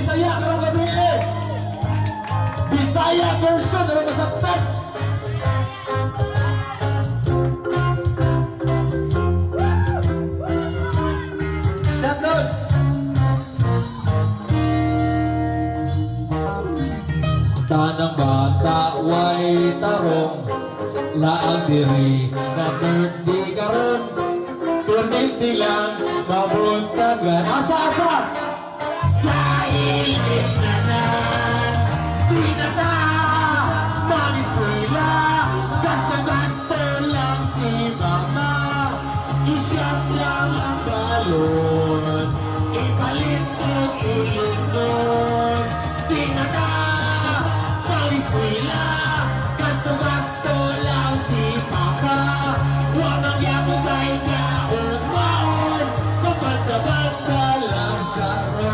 Bisaya karong gabi eh. Bisaya version na masaktan. Shutdown. Tanang bata way tarong laang diri na nerd